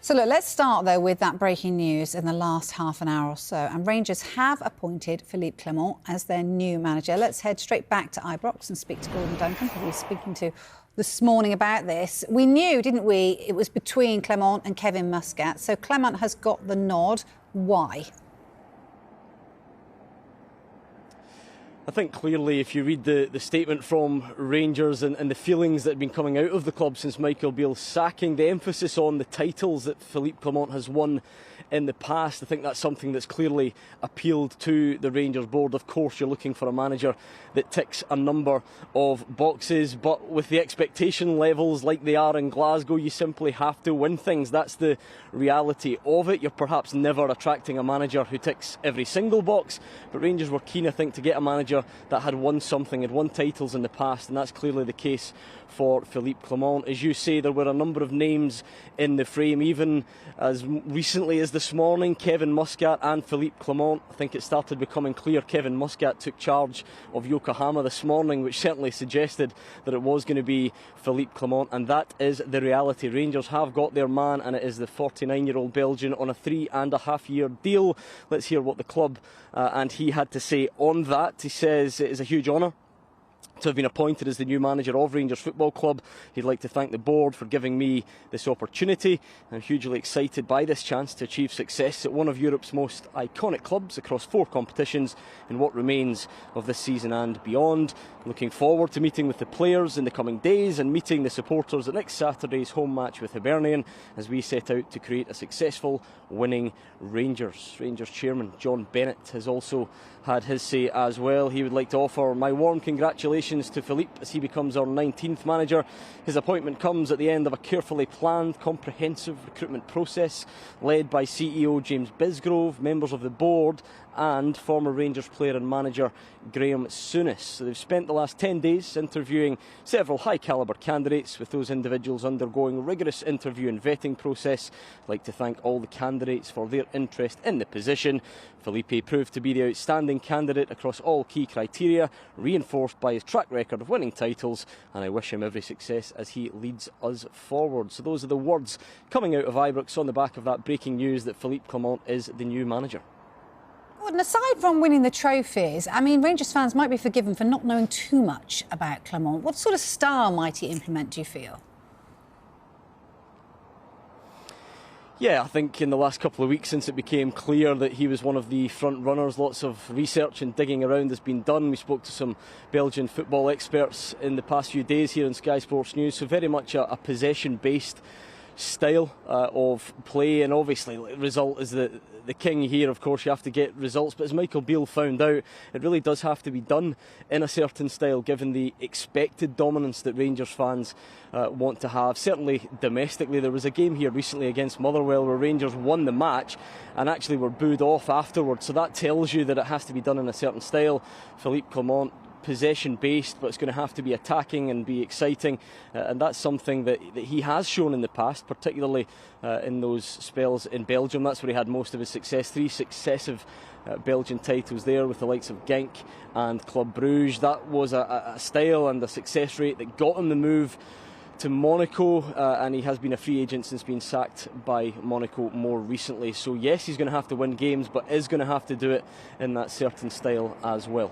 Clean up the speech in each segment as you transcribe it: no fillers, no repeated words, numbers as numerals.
So look, let's start though with that breaking news in the last half an hour or so. And Rangers have appointed Philippe Clement as their new manager. Let's head straight back to Ibrox and speak to Gordon Duncan, who we were speaking to this morning about this. We knew, didn't we, it was between Clement and Kevin Muscat. So Clement has got the nod. Why? I think clearly if you read the statement from Rangers and the feelings that have been coming out of the club since Michael Beale's sacking, the emphasis on the titles that Philippe Clement has won in the past, I think that's something that's clearly appealed to the Rangers board. Of course, you're looking for a manager that ticks a number of boxes, but with the expectation levels like they are in Glasgow, you simply have to win things. That's the reality of it. You're perhaps never attracting a manager who ticks every single box, but Rangers were keen, I think, to get a manager that had won something, had won titles in the past, and that's clearly the case for Philippe Clement. As you say, there were a number of names in the frame, even as recently as this morning, Kevin Muscat and Philippe Clement. I think it started becoming clear Kevin Muscat took charge of Yokohama this morning, which certainly suggested that it was going to be Philippe Clement, and that is the reality. Rangers have got their man, and it is the 49-year-old Belgian on a 3.5-year deal. Let's hear what the club and he had to say on that. He says it is a huge honour to have been appointed as the new manager of Rangers Football Club. He'd like to thank the board for giving me this opportunity. I'm hugely excited by this chance to achieve success at one of Europe's most iconic clubs across 4 competitions in what remains of this season and beyond. Looking forward to meeting with the players in the coming days and meeting the supporters at next Saturday's home match with Hibernian as we set out to create a successful, winning Rangers. Rangers chairman John Bennett has also had his say as well. He would like to offer my warm congratulations to Philippe as he becomes our 19th manager. His appointment comes at the end of a carefully planned, comprehensive recruitment process led by CEO James Bisgrove, members of the board and former Rangers player and manager Graham Souness. So they've spent the last 10 days interviewing several high-calibre candidates, with those individuals undergoing a rigorous interview and vetting process. I'd like to thank all the candidates for their interest in the position. Philippe proved to be the outstanding candidate across all key criteria, reinforced by his track record of winning titles, and I wish him every success as he leads us forward. So those are the words coming out of Ibrox on the back of that breaking news that Philippe Clement is the new manager. And aside from winning the trophies, I mean, Rangers fans might be forgiven for not knowing too much about Clement. What sort of style might he implement, do you feel? Yeah, I think in the last couple of weeks since it became clear that he was one of the front runners, lots of research and digging around has been done. We spoke to some Belgian football experts in the past few days here on Sky Sports News, so very much a possession-based style of play, and obviously result is the king here. Of course, you have to get results, but as Michael Beale found out, it really does have to be done in a certain style given the expected dominance that Rangers fans want to have. Certainly domestically, there was a game here recently against Motherwell where Rangers won the match and actually were booed off afterwards, so that tells you that it has to be done in a certain style. Philippe Clement, possession-based, but it's going to have to be attacking and be exciting, and that's something that he has shown in the past, particularly in those spells in Belgium. That's where he had most of his success. 3 successive Belgian titles there with the likes of Genk and Club Brugge. That was a style and a success rate that got him the move to Monaco, and he has been a free agent since being sacked by Monaco more recently. So yes, he's going to have to win games, but is going to have to do it in that certain style as well.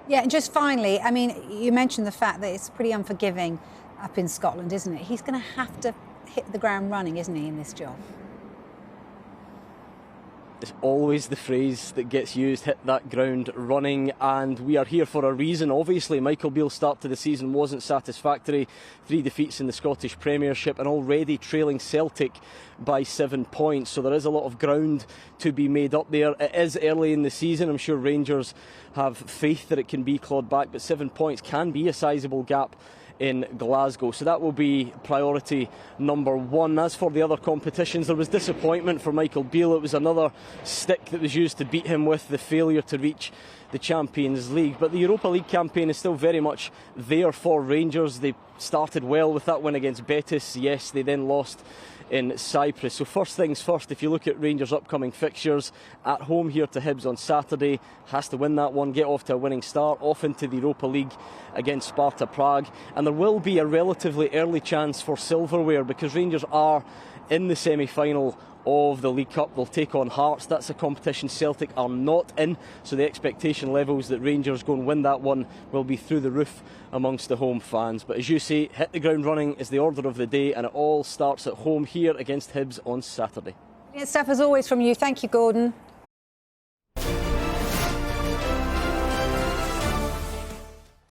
Yeah, and just finally, I mean, you mentioned the fact that it's pretty unforgiving up in Scotland, isn't it? He's going to have to hit the ground running, isn't he, in this job? It's always the phrase that gets used, hit that ground running, and we are here for a reason. Obviously, Michael Beale's start to the season wasn't satisfactory. 3 defeats in the Scottish Premiership and already trailing Celtic by 7 points, so there is a lot of ground to be made up there. It is early in the season. I'm sure Rangers have faith that it can be clawed back, but 7 points can be a sizable gap in Glasgow, so that will be priority number 1. As for the other competitions, there was disappointment for Michael Beale. It was another stick that was used to beat him with, the failure to reach the Champions League, but the Europa League campaign is still very much there for Rangers. They started well with that win against Betis. Yes, they then lost in Cyprus. So first things first, if you look at Rangers' upcoming fixtures, at home here to Hibs on Saturday, has to win that one, get off to a winning start, off into the Europa League against Sparta Prague, and there will be a relatively early chance for silverware because Rangers are in the semi-final of the League Cup. They'll take on Hearts. That's a competition Celtic are not in, so the expectation levels that Rangers go and win that one will be through the roof amongst the home fans. But as you say, hit the ground running is the order of the day, and it all starts at home here against Hibs on Saturday. Brilliant stuff as always from you. Thank you, Gordon.